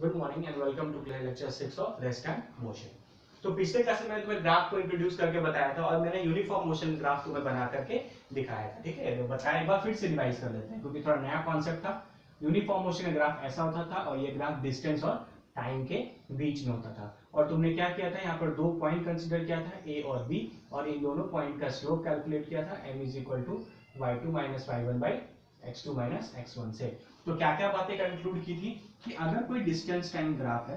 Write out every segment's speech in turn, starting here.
Good morning and welcome to class lecture 6 of rest and motion. तो पिछले class में मैंने तुम्हें ग्राफ को इंट्रोड्यूस करके बताया था और मैंने यूनिफॉर्म मोशन ग्राफ तुम्हें बना करके दिखाया था। ठीक है, तो बताया, एक बार फिर से रिवाइज कर लेते हैं क्योंकि थोड़ा नया कॉन्सेप्ट था। यूनिफॉर्म मोशन का ग्राफ ऐसा होता था और ये ग्राफ डिस्टेंस और टाइम के बीच में होता था। और तुमने क्या किया था, यहाँ पर दो पॉइंट कंसीडर किया था, ए और बी, और इन दोनों पॉइंट का स्लोप कैलकुलेट किया था, m is equal to y2 minus y1 by x2 minus x1 से। तो क्या क्या बातें कंक्लूड की थी कि अगर कोई डिस्टेंस टाइम ग्राफ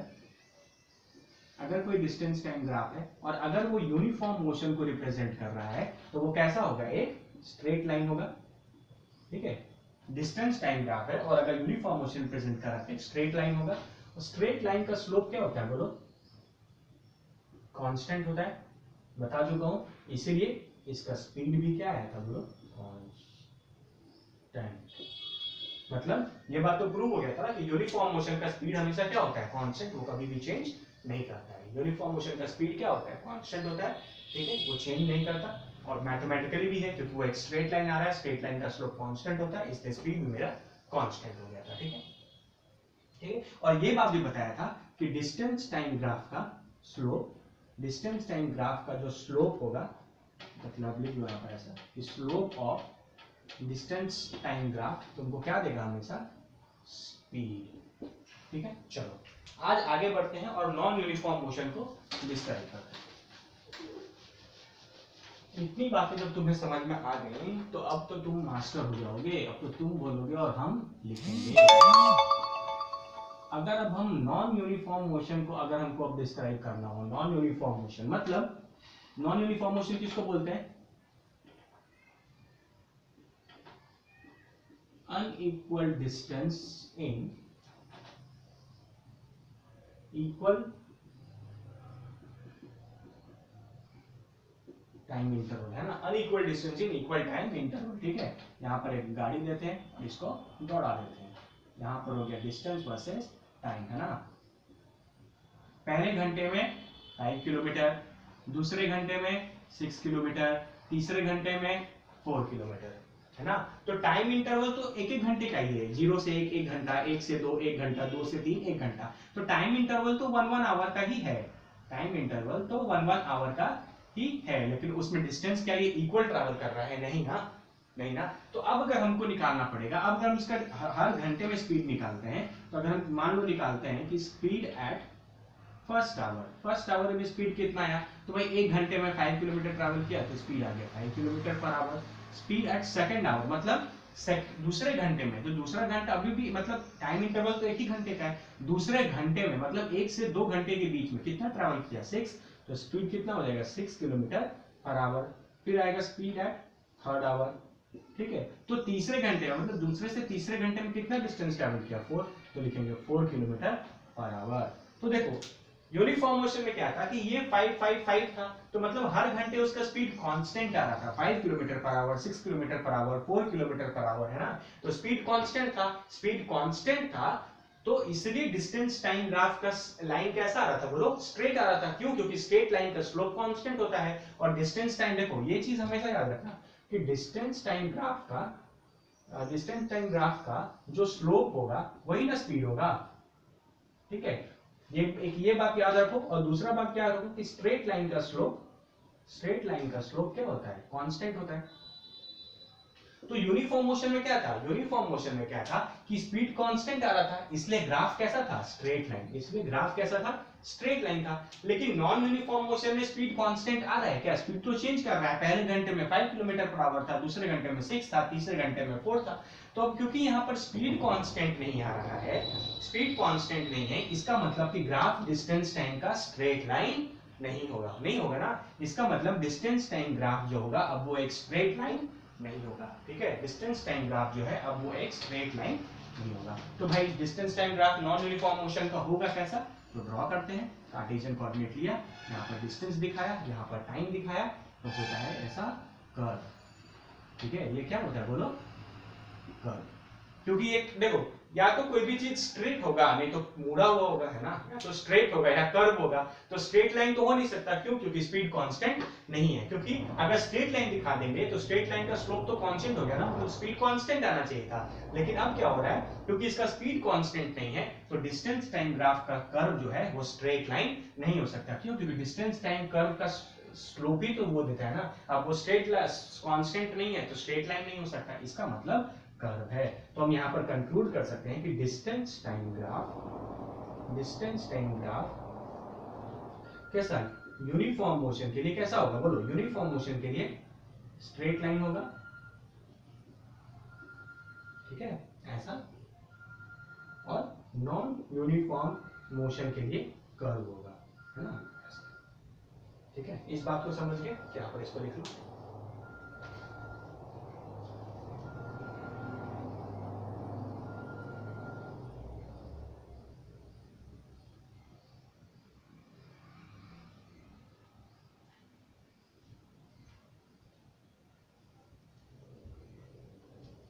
है, और अगर वो यूनिफॉर्म मोशन को रिप्रेजेंट कर रहा है तो वो कैसा होगा, एक स्ट्रेट लाइन होगा। ठीक है, डिस्टेंस टाइम ग्राफ है और अगर यूनिफॉर्म मोशन रिप्रेजेंट कर रहा है स्ट्रेट लाइन होगा। स्ट्रेट लाइन का स्लोप क्या होता है बोलो, कांस्टेंट होता है, बता चुका हूं। इसीलिए इसका स्पीड भी क्या आया था बोलो, कांस्टेंट। मतलब ये बात तो प्रूव हो गया था ना कि यूनिफॉर्म मोशन का स्पीड हमेशा क्या होता है, कांस्टेंट, वो कभी भी चेंज नहीं करता है। यूनिफॉर्म मोशन का स्पीड क्या होता है, कांस्टेंट होता है। ठीक है, वो चेंज नहीं करता और मैथमेटिकली भी है क्योंकि वो एक स्ट्रेट लाइन आ रहा है, स्ट्रेट लाइन का स्लोप कांस्टेंट होता है, इसलिए स्पीड भी मेरा कांस्टेंट हो गया था। ठीक है, ठीक है। और ये बात भी बताया था कि डिस्टेंस टाइम ग्राफ का स्लोप, डिस्टेंस टाइम ग्राफ का जो स्लोप होगा, मतलब लिख लो यहाँ पर ऐसा कि slope of distance time graph तुमको क्या देगा, हमेशा स्पीड। ठीक है, चलो आज आगे बढ़ते हैं और नॉन यूनिफॉर्म मोशन को डिस्क्राइब करते हैं। इतनी बातें जब तुम्हें समझ में आ गई तो अब तो तुम मास्टर हो जाओगे, अब तो तुम बोलोगे और हम लिखेंगे। अगर अब हम नॉन यूनिफॉर्म मोशन को अगर हमको अब डिस्क्राइब करना हो, नॉन यूनिफॉर्म मोशन मतलब, नॉन यूनिफॉर्म मोशन किसको बोलते हैं, unequal distance in equal time interval, है ना। Unequal distance in equal time interval. ठीक है, यहाँ पर एक गाड़ी देते हैं और इसको दौड़ा देते हैं, यहाँ पर हो गया डिस्टेंस वर्सेस टाइम, है ना। पहले घंटे में 5 किलोमीटर, दूसरे घंटे में 6 किलोमीटर, तीसरे घंटे में 4 किलोमीटर, है ना। तो टाइम इंटरवल तो एक एक घंटे का ही है, 0 से 1 1 घंटा, 1 से 2 1 घंटा, 2 से 3 1 घंटा। तो टाइम इंटरवल तो 1 आवर का ही है, टाइम इंटरवल तो 1 आवर का ही है, लेकिन उसमें डिस्टेंस क्या ये इक्वल ट्रैवल कर रहा है, नहीं ना, नहीं ना। तो अब अगर हमको निकालना पड़ेगा, अब अगर हम इसका हर घंटे में स्पीड निकालते हैं, तो अगर हम मान लो निकालते हैं कि स्पीड एट फर्स्ट आवर में स्पीड कितना आया, तो भाई एक घंटे में 5 किलोमीटर ट्रैवल किया तो स्पीड आ गया 5 kilometre per hour. Speed at second hour मतलब दूसरे घंटे में, तो दूसरा घंटा अभी भी मतलब टाइम इंटरवल तो एक ही घंटे का है, दूसरे घंटे में मतलब 1 से 2 घंटे के बीच में कितना ट्रैवल किया, 6, तो स्पीड कितना हो जाएगा 6 किलोमीटर पर आवर। फिर आएगा स्पीड एट थर्ड आवर। ठीक है, तो तीसरे घंटे में मतलब दूसरे से तीसरे घंटे में कितना डिस्टेंस ट्रैवल किया, 4, तो लिखेंगे 4 किलोमीटर पर आवर। तो देखो यूनिफॉर्म मोशन में क्या था कि ये 5 5 5 था, तो मतलब हर घंटे उसका स्पीड कांस्टेंट आ रहा था, 5 kilometre per hour, 6 kilometre per hour, 4 kilometre per hour, है ना। तो स्पीड कांस्टेंट था, स्पीड कांस्टेंट था, तो इसलिए डिस्टेंस टाइम ग्राफ का लाइन कैसा आ रहा था बोलो, स्ट्रेट आ रहा था। क्यों, क्योंकि स्ट्रेट लाइन का स्लोप कांस्टेंट होता है और डिस्टेंस टाइम, देखो ये चीज हमेशा याद रखना कि डिस्टेंस टाइम ग्राफ का जो स्लोप होगा वही ना स्पीड होगा। ठीक है, ये बात याद रखो। और दूसरा बात क्या रखो कि स्ट्रेट लाइन का स्लोप क्या होता है, कांस्टेंट होता है। तो यूनिफॉर्म मोशन में क्या था, यूनिफॉर्म मोशन में क्या था कि स्पीड कांस्टेंट आ रहा था, इसलिए ग्राफ कैसा था, स्ट्रेट लाइन, इसलिए ग्राफ कैसा था, स्ट्रेट लाइन था। लेकिन नॉन यूनिफॉर्म मोशन में स्पीड कांस्टेंट आ रहा है क्या, स्पीड तो चेंज कर रहा है। पहले घंटे में 5 किलोमीटर पर आवर था, दूसरे घंटे में 6 था, तीसरे घंटे में 4 था। तो अब क्योंकि यहाँ पर स्पीड कांस्टेंट नहीं आ रहा है, स्पीड कांस्टेंट नहीं है, इसका मतलब कि ग्राफ डिस्टेंस टाइम का स्ट्रेट लाइन नहीं होगा, नहीं होगा ना। इसका मतलब डिस्टेंस टाइम ग्राफ जो होगा अब वो एक स्ट्रेट लाइन नहीं होगा। ठीक है, डिस्टेंस टाइम ग्राफ जो है अब वो एक स्ट्रेट लाइन नहीं होगा। तो भाई distance time graph non uniform motion का होगा कैसा, तो ड्रॉ करते हैं। कार्टेशियन कोऑर्डिनेट लिया, यहाँ पर डिस्टेंस दिखाया, यहाँ पर टाइम दिखाया, तो होता है ऐसा कर्व। ठीक है, ये क्या होता है बोलो, कर्व। क्योंकि ये देखो, या तो कोई भी चीज स्ट्रेट होगा, नहीं तो मुड़ा हुआ होगा, है ना, या तो स्ट्रेट होगा या कर्व होगा। तो स्ट्रेट लाइन तो हो नहीं सकता, क्यों? क्योंकि स्पीड कांस्टेंट नहीं है। क्योंकि अगर स्ट्रेट लाइन दिखा देंगे तो स्ट्रेट लाइन का स्लोप तो कांस्टेंट हो गया ना, तो स्पीड कांस्टेंट आना चाहिए था। लेकिन अब क्या हो रहा है, क्योंकि इसका स्पीड कांस्टेंट नहीं है, तो डिस्टेंस टाइम ग्राफ का कर्व जो है वो स्ट्रेट लाइन नहीं हो सकता। क्यों? क्योंकि डिस्टेंस टाइम कर्व का स्लोप ही तो वो देता है ना। अब वो स्ट्रेट कांस्टेंट नहीं है तो स्ट्रेट लाइन नहीं हो सकता, इसका मतलब कर्व है। तो हम यहां पर कंक्लूड कर सकते हैं कि डिस्टेंस टाइम ग्राफ कैसा है? यूनिफॉर्म मोशन के लिए कैसा होगा? बोलो, यूनिफॉर्म मोशन के लिए स्ट्रेट लाइन होगा, ठीक है, ऐसा। और नॉन यूनिफॉर्म मोशन के लिए कर्व होगा, है ना, ऐसा। ठीक है, इस बात को समझ गए? क्या पर इसको लिख लो।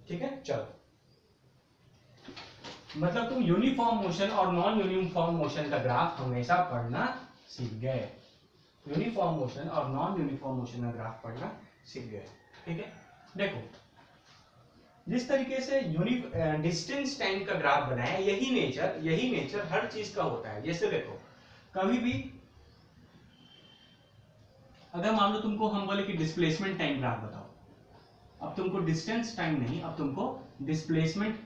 ठीक है, चलो। मतलब तुम यूनिफॉर्म मोशन और नॉन यूनिफॉर्म मोशन का ग्राफ हमेशा पढ़ना सीख गए। यूनिफॉर्म मोशन और नॉन यूनिफॉर्म मोशन का ग्राफ पढ़ना सीख गए, ठीक है। देखो, जिस तरीके से डिस्टेंस टाइम का ग्राफ बनाया, यही नेचर हर चीज का होता है। जैसे देखो, कभी भी अगर मान लो तुमको हम बोले कि डिस्प्लेसमेंट टाइम ग्राफ बताओ, अब तुमको डिस्टेंस टाइम नहीं, अब तुमको डिस्प्लेसमेंट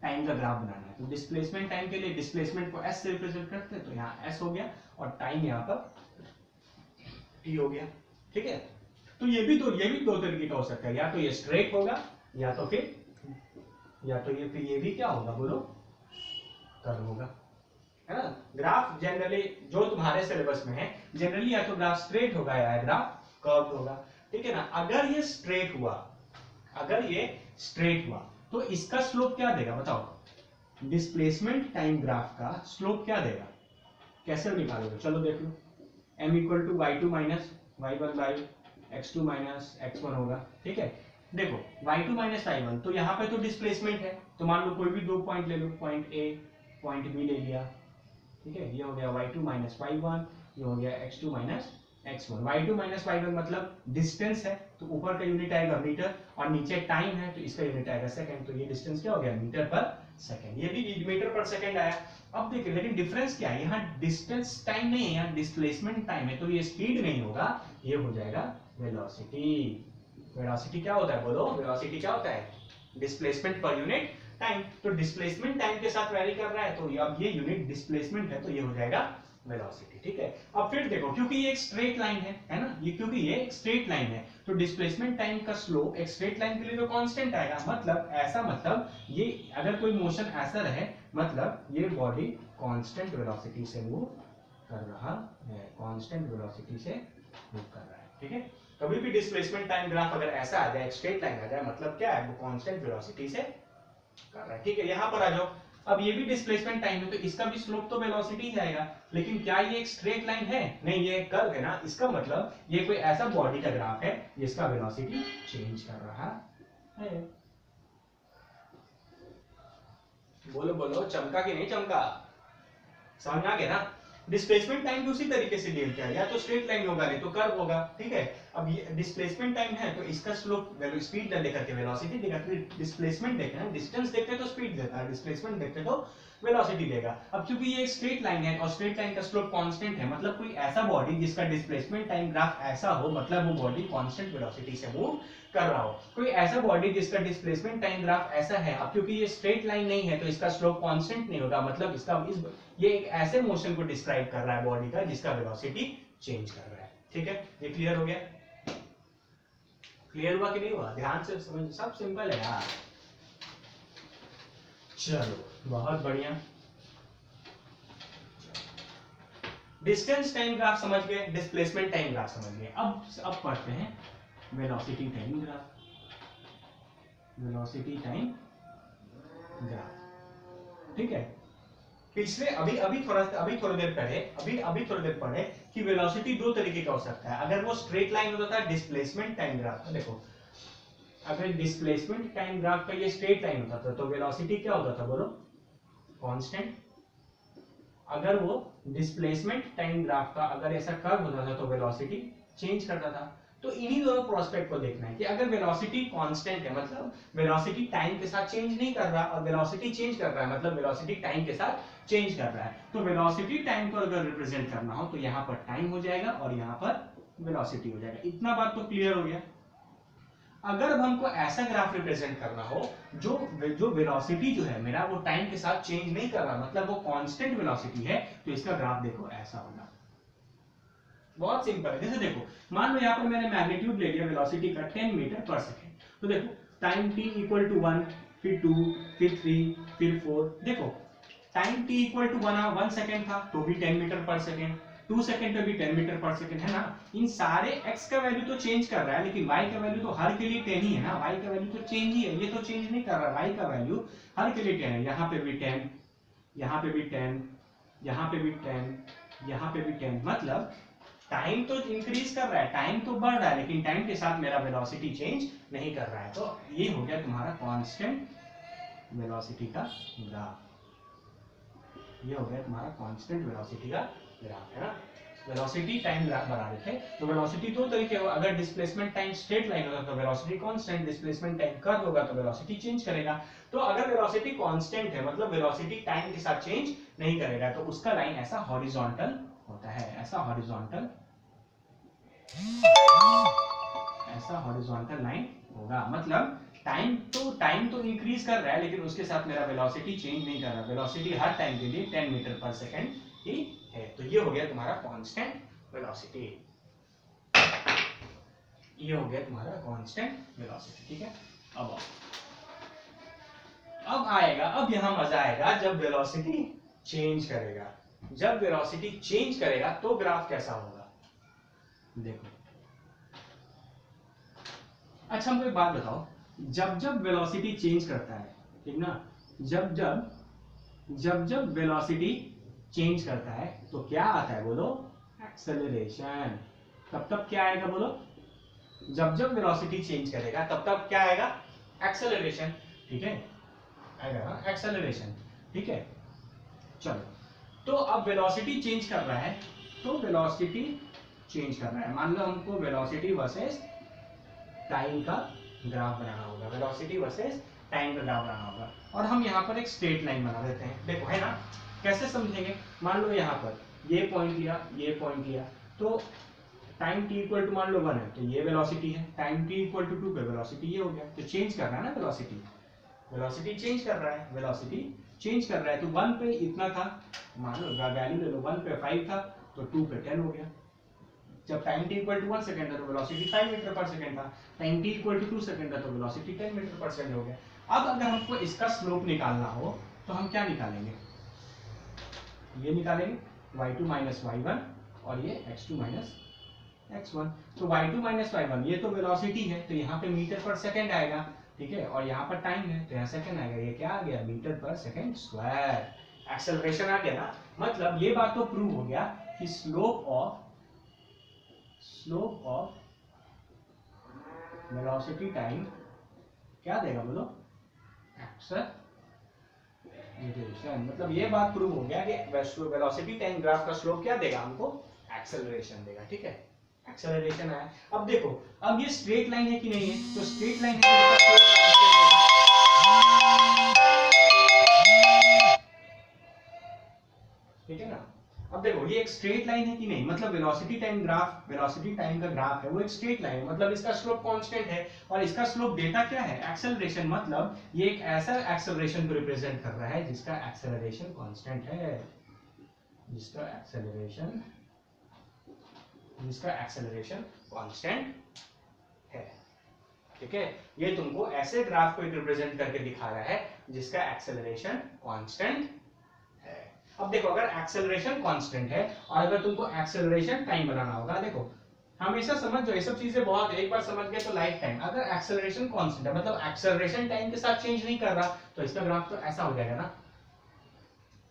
टाइम का ग्राफ बनाना है। तो डिस्प्लेसमेंट टाइम के लिए डिस्प्लेसमेंट को एस से रिप्रेजेंट करते हैं, तो यहाँ एस हो गया और टाइम यहाँ पर टी हो गया, ठीक है। तो ये भी दो तरीके का हो सकता है, या तो ये स्ट्रेट होगा, या तो ये भी क्या होगा, बोलो, कर्व होगा, है ना। ग्राफ जनरली जो तुम्हारे सिलेबस में है, जनरली या तो ग्राफ स्ट्रेट होगा या ग्राफ कर्व होगा, ठीक है ना। अगर ये स्ट्रेट हुआ तो इसका स्लोप क्या देगा, बताओ। डिस्प्लेसमेंट टाइम ग्राफ का स्लोप क्या देगा, कैसे निकालोगे? चलो देख लो। m equal to y2 minus y1 by x2 minus x1 होगा, ठीक है। देखो, y2 माइनस y1, तो यहाँ पे तो डिस्प्लेसमेंट है, तो मान लो कोई भी दो पॉइंट ले लो, पॉइंट a पॉइंट b ले लिया, ठीक है। ये हो गया y2 माइनस y1, ये हो गया x2 minus x1। y2 minus y1 मतलब डिस्टेंस है, तो ऊपर का यूनिट आएगा मीटर, और नीचे टाइम है तो इसका यूनिट आएगा सेकंड। तो ये डिस्टेंस क्या हो गया, मीटर पर सेकंड। ये भी मीटर पर सेकंड आया। अब देखिए, लेकिन डिफरेंस क्या है, यहाँ डिस्टेंस टाइम नहीं है, यहाँ डिस्प्लेसमेंट टाइम है। तो ये स्पीड नहीं होगा, ये हो जाएगा वेलोसिटी। वेलोसिटी क्या होता है, बोलो, वेलोसिटी क्या होता है? Displacement per unit time. तो डिस्प्लेसमेंट टाइम के साथ वैरी कर रहा है, तो अब ये यूनिट डिस्प्लेसमेंट है, तो ये हो जाएगा वेलोसिटी, ठीक है। अब फिर देखो, क्योंकि ये एक स्ट्रेट लाइन है ना, ये क्योंकि ये एक स्ट्रेट लाइन है, तो डिस्प्लेसमेंट टाइम का स्लोप एक स्ट्रेट लाइन के लिए तो कांस्टेंट आएगा। मतलब ये अगर कोई मोशन ऐसा रहे, मतलब ये बॉडी कांस्टेंट वेलोसिटी से मूव कर रहा है, कांस्टेंट वेलोसिटी से मूव कर रहा है, ठीक है। कभी भी डिस्प्लेसमेंट टाइम ग्राफ अगर ऐसा आ जाए, स्ट्रेट लाइन आ जाए, मतलब क्या है, वो कांस्टेंट वेलोसिटी से कर रहा है, ठीक है। यहां पर आ जाओ, अब ये भी डिस्प्लेसमेंट टाइम है, तो इसका भी स्लोप तो वेलोसिटी ही आएगा। लेकिन क्या ये एक स्ट्रेट लाइन है? नहीं, ये एक कर्व है ना। इसका मतलब ये कोई ऐसा बॉडी का ग्राफ है जिसका वेलोसिटी चेंज कर रहा है। बोलो बोलो, चमका कि नहीं चमका? समझ आ गया ना? डिस्प्लेसमेंट टाइम भी उसी तरीके से डील किया, या तो स्ट्रेट लाइन होगा, नहीं तो कर्व होगा, ठीक है। अब ये डिस्प्लेसमेंट टाइम है, तो इसका स्लोप वैल्यू स्पीड लेकर के वेलोसिटी देगा। डिस्प्लेसमेंट देखे ना, डिस्टेंस देखते तो स्पीड देता है, डिस्प्लेसमेंट देखते तो वेलोसिटी देगा। अब क्योंकि ये एक स्ट्रेट लाइन है और स्ट्रेट लाइन का स्लोप कांस्टेंट है, मतलब कोई ऐसा बॉडी जिसका डिस्प्लेसमेंट टाइम ग्राफ ऐसा हो, मतलब वो बॉडी कांस्टेंट वेलोसिटी से मूव कर रहा हो। कोई ऐसा बॉडी जिसका डिस्प्लेसमेंट टाइम ग्राफ ऐसा है, अब क्योंकि ये स्ट्रेट लाइन नहीं है तो इसका स्लोप कांस्टेंट नहीं होगा, मतलब ये एक ऐसे मोशन को डिस्क्राइब कर रहा है बॉडी का जिसका वेलोसिटी चेंज कर रहा है, ठीक है। ये क्लियर हो गया? क्लियर हुआ कि नहीं हुआ? ध्यान से समझ, सब सिंपल है यार। चलो, बहुत बढ़िया। डिस्टेंस टाइम ग्राफ समझ गए, डिस्प्लेसमेंट टाइम ग्राफ समझ गए। अब पढ़ते हैं velocity time graph. Velocity time graph, ठीक है। पिछले अभी थोड़ी देर पढ़े कि वेलोसिटी दो तरीके का हो सकता है। अगर वो स्ट्रेट लाइन होता था, डिस्प्लेसमेंट टाइम ग्राफ, देखो अगर डिस्प्लेसमेंट टाइम ग्राफ का ये स्ट्रेट लाइन होता था तो वेलोसिटी क्या होता था बोलो, कांस्टेंट। अगर वो डिस्प्लेसमेंट टाइम ग्राफ का अगर ऐसा कर्व होता था तो वेलोसिटी चेंज करता था। तो इन्हीं दोनों प्रोस्पेक्ट को देखना है कि अगर वेलोसिटी कांस्टेंट है मतलब वेलोसिटी टाइम के साथ चेंज नहीं कर रहा, और वेलोसिटी चेंज कर रहा है मतलब वेलोसिटी टाइम के साथ चेंज कर रहा है। तो वेलोसिटी टाइम को अगर रिप्रेजेंट करना हो तो यहाँ पर टाइम हो जाएगा और यहाँ पर वेलोसिटी हो जाएगा। इतना बात तो क्लियर हो गया। अगर अब हमको ऐसा ग्राफ रिप्रेजेंट करना हो जो वेलोसिटी जो है मेरा वो टाइम के साथ चेंज नहीं कर रहा, मतलब वो कांस्टेंट वेलोसिटी है, तो इसका ग्राफ देखो ऐसा होगा। बहुत सिंपल है। जैसे देखो मान लो यहाँ पर मैंने मैग्नीट्यूड ले लिया वेलोसिटी का 10 मीटर पर सेकेंड, तो देखो टाइम t इक्वल टू 1, फिर 2, फिर 3, फिर 4। देखो time t equal to 1 second था तो भी 10 मीटर पर सेकेंड, 2 सेकेंड पे भी 10 मीटर पर सेकेंड है ना। इन सारे x का वैल्यू तो चेंज कर रहा है लेकिन y का वैल्यू तो हर के लिए 10 ही है ना, y का वैल्यू तो चेंज ही है, ये तो चेंज नहीं कर रहा, y का वैल्यू हर के लिए 10 है। यहाँ पे भी 10, यहाँ पे भी 10, यहाँ पे भी 10, यहाँ पे भी 10, मतलब टाइम तो इंक्रीज कर रहा है, टाइम तो बढ़ रहा है, लेकिन टाइम के साथ मेरा वेलोसिटी चेंज नहीं कर रहा है। तो ये हो गया तुम्हारा कांस्टेंट वेलोसिटी का ग्राफ, ये हो गया तुम्हारा कांस्टेंट वेलोसिटी का ग्राफ, है ना। वेलोसिटी टाइम ग्राफ बना रहे थे, तो वेलोसिटी दो तरीके हो, अगर डिस्प्लेसमेंट टाइम स्ट्रेट लाइन होगा तो velocity constant, displacement time curve होगा तो वेलोसिटी चेंज करेगा। तो अगर वेलोसिटी कांस्टेंट है मतलब वेलोसिटी टाइम के साथ चेंज नहीं करेगा, तो उसका लाइन ऐसा हॉरिजॉन्टल होता है, ऐसा हॉरिजॉन्टल लाइन होगा। मतलब टाइम तो इंक्रीज कर रहा है लेकिन उसके साथ मेरा वेलोसिटी चेंज नहीं कर रहा, वेलोसिटी हर टाइम के लिए 10 मीटर पर सेकेंड ही है। तो ये हो गया तुम्हारा कांस्टेंट वेलोसिटी, ये हो गया तुम्हारा कांस्टेंट वेलोसिटी, ठीक है। अब आएगा, अब यहां मजा आएगा जब वेलोसिटी चेंज करेगा। जब वेलोसिटी चेंज करेगा तो ग्राफ कैसा होगा, देखो। अच्छा हमको एक बात बताओ, जब वेलोसिटी चेंज करता है, ठीक ना, जब वेलोसिटी चेंज करता है तो क्या आता है बोलो, एक्सेलरेशन। तब क्या आएगा बोलो, जब वेलोसिटी चेंज करेगा तब क्या आएगा, एक्सेलरेशन, ठीक है, आएगा एक्सेलरेशन, ठीक है। चलो तो अब वेलोसिटी चेंज कर रहा है, तो वेलोसिटी चेंज कर रहा है, मान लो हमको वेलोसिटी वर्सेस टाइम का ग्राफ बनाना होगा, वेलोसिटी वर्सेस टाइम का ग्राफ बनाना होगा, और हम यहाँ पर एक स्ट्रेट लाइन बना देते हैं। देखो है ना, कैसे समझेंगे, मान लो यहाँ पर ये पॉइंट लिया, ये पॉइंट लिया, तो टाइम t इक्वल टू मान लो 1 है तो ये वेलोसिटी है, टाइम t इक्वल टू 2 पे वेलोसिटी ये हो गया, तो चेंज कर रहा है ना वेलोसिटी, वेलोसिटी चेंज कर रहा है, वेलोसिटी चेंज कर रहा है। तो 1 पे इतना था, मान लो वैल्यू ले लो, 1 पे 5 था तो 2 पे 10 हो गया। जब time t equal to 1 second था तो वेलोसिटी 5 मीटर पर सेकंड था, time t equal to 2 second था तो वेलोसिटी 10 मीटर पर सेकंड हो गया। अब अगर हमको इसका स्लोप निकालना हो तो हम क्या निकालेंगे, ये निकालेंगे y2 माइनस y1 और ये x2 माइनस x1। तो y2 माइनस y1 ये तो वेलोसिटी है तो यहाँ पे मीटर पर सेकंड आएगा, ठीक है, और यहाँ पर टाइम है तो यहाँ सेकंड आएगा, ये क्या आ गया, मीटर पर सेकंड स्क्वायर, एक्सेलरेशन आ गया ना। मतलब ये बात तो प्रूव हो गया कि स्लोप ऑफ वेलोसिटी टाइम क्या देगा बोलो, एक्सेलरेशन। मतलब ये बात प्रूव हो गया कि वेलोसिटी टाइम ग्राफ का स्लोप क्या देगा हमको, एक्सेलरेशन देगा, ठीक है, एक्सेलरेशन आया। अब देखो अब ये स्ट्रेट लाइन है कि नहीं है, तो स्ट्रेट लाइन है ठीक है ना। अब देखो ये एक स्ट्रेट लाइन है कि नहीं, मतलब वेलोसिटी टाइम का ग्राफ है वो एक स्ट्रेट लाइन है, मतलब इसका स्लोप कांस्टेंट है और इसका स्लोप डेटा क्या है, एक्सेलरेशन। मतलब ये एक ऐसा एक्सेलरेशन को रिप्रेजेंट कर रहा है जिसका एक्सेलरेशन कांस्टेंट है, जिसका एक्सेलरेशन कांस्टेंट है, ठीक है। ये तुमको ऐसे ग्राफ को रिप्रेजेंट करके दिखा रहा है जिसका एक्सेलरेशन कांस्टेंट है। अब देखो अगर एक्सेलरेशन कांस्टेंट है और अगर तुमको एक्सेलरेशन टाइम बनाना होगा, देखो हमेशा समझ जो ये सब चीजें बहुत, एक बार समझ गए तो लाइफ टाइम। अगर एक्सेलरेशन कांस्टेंट है मतलब एक्सेलरेशन टाइम के साथ चेंज नहीं कर रहा, तो इसका ग्राफ तो ऐसा हो जाएगा ना।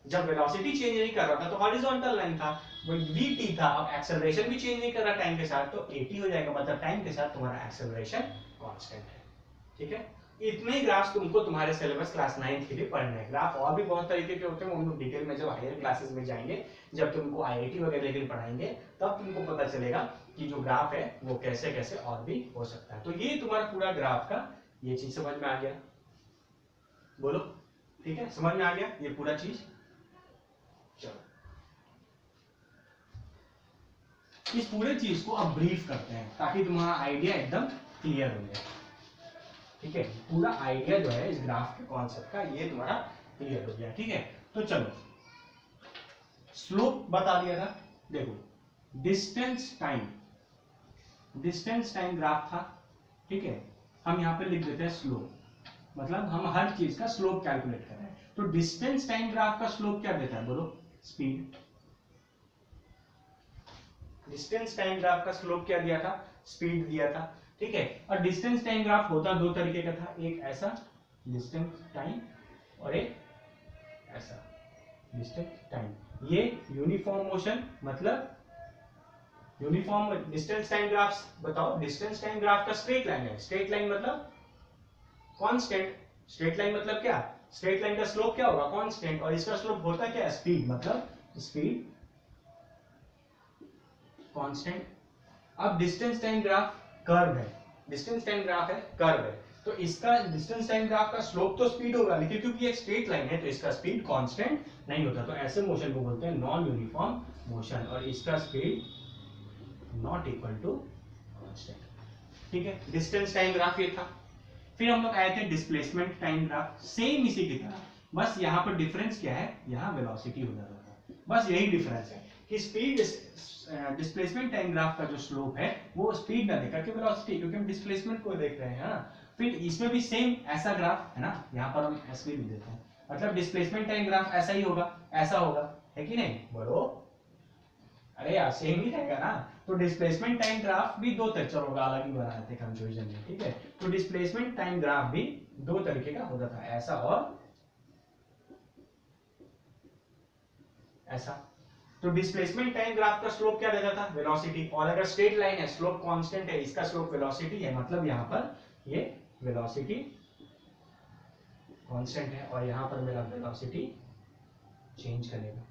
जब वेलोसिटी चेंज नहीं कर रहा था तो हॉरिजॉन्टल लाइन था, वो vt था, अब एक्सेलरेशन भी चेंज नहीं कर रहा टाइम के साथ तो at हो जाएगा, मतलब टाइम के साथ तुम्हारा एक्सेलरेशन कांस्टेंट है। ठीक है, इतने ही ग्राफ्स तुमको तुम्हारे सिलेबस क्लास 9 के लिए पढ़ने हैं। ग्राफ और भी बहुत तरीके के होते हैं, हम लोग डिटेल में जब हायर क्लासेस में जाएंगे, जब तुमको आईआईटी वगैरह के लिए पढ़ाएंगे, तब तुमको पता चलेगा कि जो ग्राफ है वो कैसे कैसे और भी हो सकता है। तो ये तुम्हारा पूरा ग्राफ का ये चीज समझ में आ गया, बोलो ठीक है, समझ में आ गया ये पूरा चीज। चलो इस पूरे चीज को अब ब्रीफ करते हैं ताकि तुम्हारा आइडिया एकदम क्लियर हो जाए। ठीक है, पूरा आइडिया जो है इस ग्राफ के कॉन्सेप्ट का ये तुम्हारा क्लियर हो गया। ठीक है, तो चलो स्लोप बता दिया था, देखो डिस्टेंस टाइम ग्राफ था। ठीक है, हम यहाँ पे लिख देते हैं स्लोप, मतलब हम हर चीज का स्लोप कैलकुलेट कर रहे हैं। तो डिस्टेंस टाइम ग्राफ का स्लोप क्या देता है, बोलो स्पीड। डिस्टेंस टाइम ग्राफ का स्लोप क्या दिया था, स्पीड दिया था। ठीक है, और डिस्टेंस टाइम ग्राफ होता दो तरीके का था, एक ऐसा डिस्टेंस टाइम और एक ऐसा डिस्टेंस टाइम। ये यूनिफॉर्म मोशन, मतलब यूनिफॉर्म डिस्टेंस टाइम ग्राफ्स बताओ। डिस्टेंस टाइम ग्राफ का स्ट्रेट लाइन है, स्ट्रेट लाइन मतलब कांस्टेंट। स्ट्रेट लाइन मतलब क्या, स्ट्रेट लाइन का स्लोप क्या होगा, कांस्टेंट, और इसका स्लोप होता क्या है, स्पीड, मतलब स्पीड कांस्टेंट। अब डिस्टेंस टाइम ग्राफ कर्व है, डिस्टेंस टाइम ग्राफ है कर्व है, तो इसका डिस्टेंस टाइम ग्राफ का स्लोप तो स्पीड होगा, लेकिन क्योंकि एक स्ट्रेट लाइन है तो इसका स्पीड कांस्टेंट नहीं होता। तो ऐसे मोशन को बोलते हैं नॉन यूनिफॉर्म मोशन, और इसका speed not equal to constant. ठीक है, डिस्टेंस टाइम ग्राफ ये था। फिर हम लोग आए थे डिस्प्लेसमेंट टाइम ग्राफ, सेम इसी की तरह, बस यहाँ पर डिफरेंस क्या है, यहाँ वेलोसिटी हो जाता था, बस यही डिफरेंस है कि स्पीड डिस्प्लेसमेंट टाइम ग्राफ का जो स्लोप है वो स्पीड ना देकर के वेलोसिटी, क्योंकि हम डिस्प्लेसमेंट को देख रहे हैं ना। फिर इसमें भी सेम ऐसा ग्राफ है ना, यहाँ पर हम ऐसे भी देते हैं, मतलब डिस्प्लेसमेंट टाइम ग्राफ ऐसा ही होगा, ऐसा होगा, है कि नहीं, बोलो अरे यार सेम ही रहेगा ना। तो डिस्प्लेसमेंट टाइम ग्राफ भी दो तरीके, चलो अलग ही बनाए थे कंफ्यूजन में। ठीक है, तो डिस्प्लेसमेंट टाइम ग्राफ भी दो तरीके का होता था, ऐसा और ऐसा। तो डिस्प्लेसमेंट टाइम ग्राफ का स्लोप क्या देता था, वेलोसिटी, और अगर स्ट्रेट लाइन है स्लोप कांस्टेंट है, इसका स्लोप वेलोसिटी है, मतलब यहाँ पर ये वेलोसिटी कांस्टेंट है और यहाँ पर मेरा वेलोसिटी चेंज करेगा।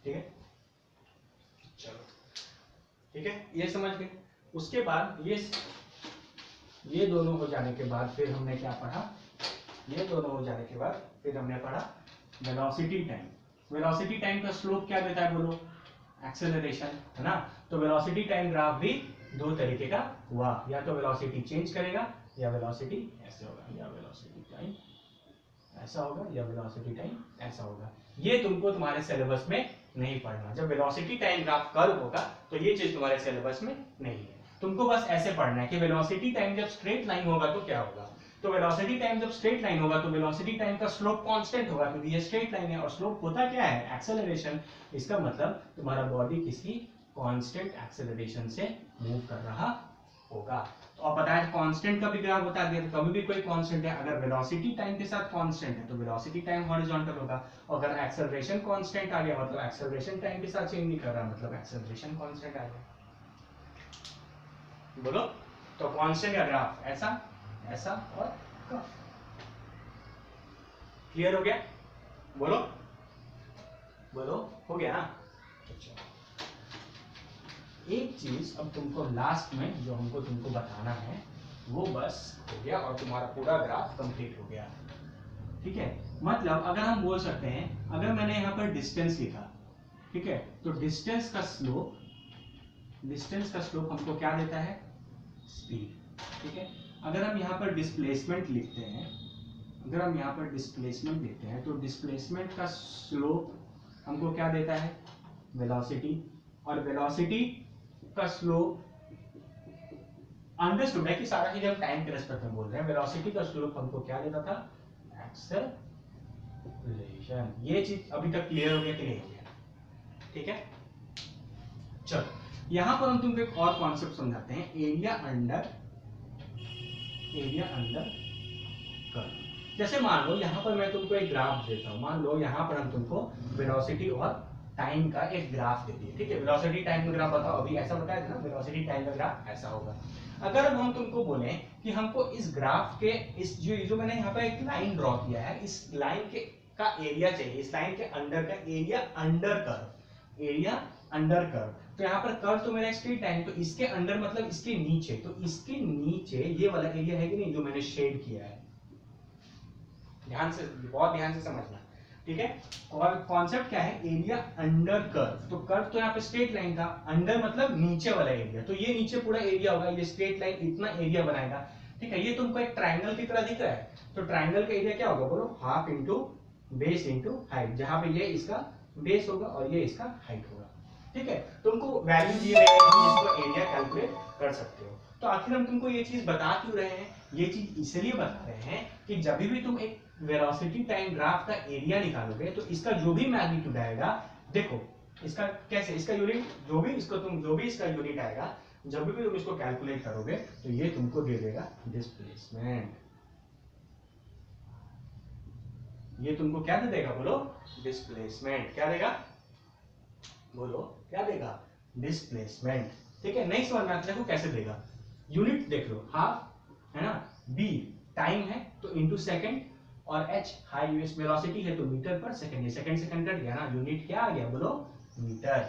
ठीक है, चलो ठीक है, ये समझ गए। उसके बाद ये दोनों हो जाने के बाद फिर हमने क्या पढ़ा, ये दोनों हो जाने के बाद फिर हमने पढ़ा वेलोसिटी टाइम। वेलोसिटी टाइम का स्लोप क्या देता है, बोलो एक्सेलरेशन, है ना। तो वेलोसिटी टाइम ग्राफ भी दो तरीके का हुआ, या तो वेलोसिटी चेंज करेगा या वेलोसिटी ऐसे होगा, या वेलोसिटी टाइम ऐसा होगा या वेलोसिटी टाइम ऐसा होगा। ये तुमको तुम्हारे सिलेबस में नहीं पढ़ना। जब वेलोसिटी टाइम ग्राफ कर्व होगा तो ये चीज तुम्हारे सिलेबस में नहीं है, तुमको बस ऐसे पढ़ना है कि वेलोसिटी टाइम जब स्ट्रेट लाइन होगा तो क्या होगा। तो वेलोसिटी टाइम जब स्ट्रेट लाइन होगा तो वेलोसिटी टाइम का स्लोप कांस्टेंट होगा, क्योंकि ये स्ट्रेट लाइन है, और स्लोप होता क्या है, एक्सेलरेशन। इसका मतलब तुम्हारा बॉडी किसी कांस्टेंट एक्सेलरेशन से मूव कर रहा होगा। तो अब पता है कांस्टेंट का भी ग्राफ बता दिया, कभी भी कोई कांस्टेंट है, अगर वेलोसिटी टाइम के साथ कांस्टेंट है तो वेलोसिटी टाइम हॉरिजॉन्टल होगा, और अगर एक्सेलरेशन कांस्टेंट आ गया मतलब एक्सेलरेशन टाइम के साथ चेंज नहीं कर रहा, मतलब एक्सेलरेशन कांस्टेंट आ गया। बोलो, तो कांस्टेंट का ग्राफ ऐसा ऐसा और कर्व। क्लियर हो गया, बोलो बोलो, हो गया ना। एक चीज अब तुमको लास्ट में जो हमको तुमको बताना है वो बस हो गया, और तुम्हारा पूरा ग्राफ कंप्लीट हो गया। ठीक है, मतलब अगर हम बोल सकते हैं, अगर मैंने यहाँ पर डिस्टेंस लिखा, ठीक है, तो डिस्टेंस का स्लोप हमको क्या देता है, स्पीड। ठीक है, अगर हम यहाँ पर डिस्प्लेसमेंट लिखते हैं, तो डिस्प्लेसमेंट का स्लोप हमको क्या देता है, वेलोसिटी, और वेलोसिटी का स्लोप अंडरस्टूड है कि सारा चीज हम टाइम के रेस्पेक्ट में बोल रहे हैं। वेलोसिटी का स्लोप हमको क्या देता था, एक्सेलरेशन। ये चीज अभी तक क्लियर हो गया कि नहीं हो गया, ठीक है। चलो यहां पर हम तुमको एक और कॉन्सेप्ट समझाते हैं, एरिया अंडर कर्व। जैसे मान लो यहां पर मैं तुमको एक ग्राफ देता हूं, मान लो यहां पर हम तुमको वेलोसिटी और टाइम का एक ग्राफ दे दिए, ठीक है। वेलोसिटी टाइम का ग्राफ बताओ, अभी ऐसा बताया था ना, वेलोसिटी टाइम का ग्राफ ऐसा होगा। अगर अब हम तुमको बोले कि हमको इस ग्राफ के इस जो मैंने यहाँ पे एक लाइन ड्रॉ किया है, इस लाइन के का एरिया चाहिए, इस लाइन के अंडर का area under curve, area under curve. तो यहाँ पर कर्व तो मेरा स्ट्रेट लाइन, तो इसके अंडर मतलब इसके नीचे, तो इसके नीचे ये वाला एरिया है कि नहीं जो मैंने शेड किया है, ध्यान से, बहुत ध्यान से समझना, ठीक है। और कॉन्सेप्ट क्या है, एरिया अंडर कर्व। तो कर्व तो यहाँ पे स्ट्रेट लाइन था, अंडर मतलब नीचे वाला एरिया, तो ये नीचे पूरा एरिया होगा, ये स्ट्रेट लाइन इतना एरिया बनाएगा, ठीक है। ये तुमको एक ट्राइंगल की तरह दिख रहा है, तो ट्राइंगल का एरिया क्या होगा बोलो, half into base into height, जहां पे ये इसका बेस होगा और ये इसका हाइट होगा, ठीक है। तुमको वैल्यू दिए रहे हैं, तुम इसको एरिया कैलकुलेट कर सकते हो। तो आखिर हम तुमको ये चीज बता क्यों रहे हैं, ये चीज इसलिए बता रहे हैं कि जब भी तुम एक वेलोसिटी टाइम ग्राफ का एरिया निकालोगे तो इसका जो भी मैग्नीट्यूड आएगा, देखो इसका कैसे, इसका यूनिट जो भी इसका यूनिट आएगा, जब भी तुम इसको कैलकुलेट करोगे तो ये तुमको दे देगा डिस्प्लेसमेंट। ये तुमको क्या दे देगा बोलो, डिस्प्लेसमेंट। क्या देगा बोलो, क्या देगा, डिस्प्लेसमेंट, ठीक है। नहीं समझ में आता, देखो कैसे देगा, यूनिट देख लो, हाफ है ना, बी टाइम है तो इनटू सेकंड, और h हाई वेलोसिटी है तो मीटर पर सेकंड, ये सेकंड सेकंड कट गया ना, यूनिट क्या आ गया बोलो, मीटर।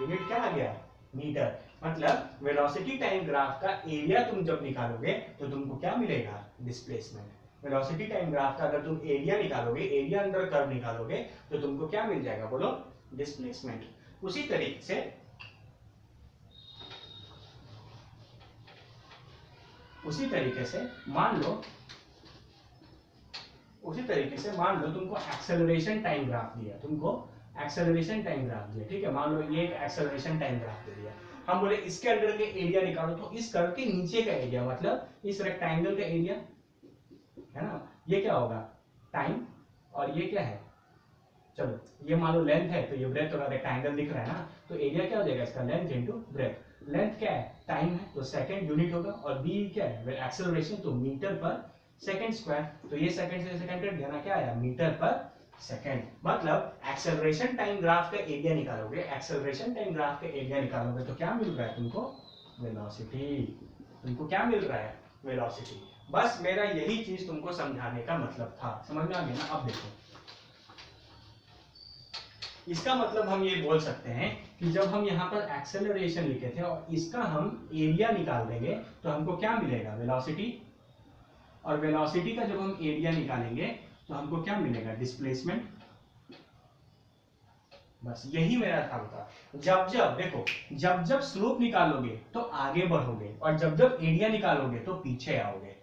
यूनिट क्या आ गया, मीटर। मतलब वेलोसिटी टाइम ग्राफ का एरिया तुम जब निकालोगे तो तुमको क्या मिलेगा, डिस्प्लेसमेंट। वेलोसिटी टाइम ग्राफ का अगर तुम एरिया निकालोगे, एरिया अंडर कर्व निकालोगे, तो तुमको क्या मिल जाएगा बोलो, डिस्प्लेसमेंट। उसी तरीके से मान लो तुमको एक्सेलरेशन टाइम ग्राफ दिया, ठीक है। मान लो ये एक एक्सेलरेशन टाइम ग्राफ दे दिया, हम बोले इसके अंडर के एरिया निकालो, तो इस कर्व के नीचे का एरिया मतलब इस रेक्टेंगल का एरिया है ना, ये क्या होगा, टाइम, और ये क्या है, चलो ये मान लो लेंथ है, तो ये ब्रेथ होगा, रेक्टेंगल दिख रहा है ना, तो एरिया क्या हो जाएगा इसका, लेंथ इनटू ब्रेथ। लेंथ क्या है, टाइम है, तो सेकंड यूनिट होगा, और बी क्या है, एक्सेलरेशन, तो मीटर पर सेकंड स्क्वायर, तो ये सेकंड से सेकंड कट गया ना, क्या आया, मीटर पर सेकंड। मतलब एक्सेलरेशन टाइम ग्राफ का एरिया निकालोगे, तो क्या मिल रहा है तुमको, वेलोसिटी। तुमको क्या मिल रहा है, वेलोसिटी। बस मेरा यही चीज तुमको समझाने का मतलब था, समझ में आ गया ना। अब देखो, इसका मतलब हम ये बोल सकते हैं कि जब हम यहाँ पर एक्सेलरेशन लिखे थे और इसका हम एरिया निकाल देंगे तो हमको क्या मिलेगा, वेलोसिटी। और वेलोसिटी का जब हम एरिया निकालेंगे तो हमको क्या मिलेगा, डिस्प्लेसमेंट। बस यही मेरा था होता। जब जब स्लोप निकालोगे तो आगे बढ़ोगे, और जब जब एरिया निकालोगे तो पीछे आओगे,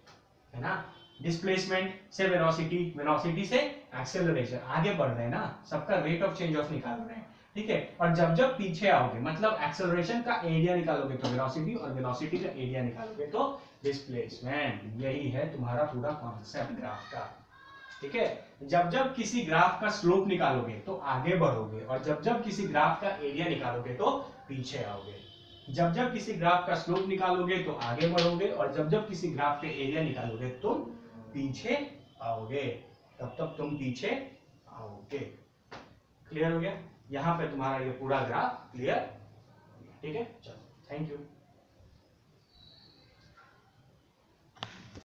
है ना। डिस्प्लेसमेंट से वेलोसिटी, वेलोसिटी से एक्सेलरेशन, आगे बढ़ रहे हैं ना, सबका रेट ऑफ चेंज ऑफ निकाल रहे हैं, ठीक है। और जब जब पीछे आओगे मतलब एक्सेलरेशन का एरिया निकालोगे तो वेलोसिटी, और वेलोसिटी का एरिया निकालोगे तो डिस्प्लेसमेंट। यही है तुम्हारा पूरा कॉन्सेप्ट ग्राफ का, ठीक है। जब जब किसी ग्राफ का स्लोप निकालोगे तो आगे बढ़ोगे, और जब जब किसी ग्राफ का एरिया निकालोगे तो पीछे आओगे। जब जब किसी ग्राफ का स्लोप निकालोगे तो आगे बढ़ोगे, और जब जब किसी ग्राफ के एरिया निकालोगे तो पीछे आओगे, तब तक तुम पीछे आओगे। क्लियर हो गया, यहां पे तुम्हारा ये पूरा ग्राफ क्लियर, ठीक है। चलो, थैंक यू।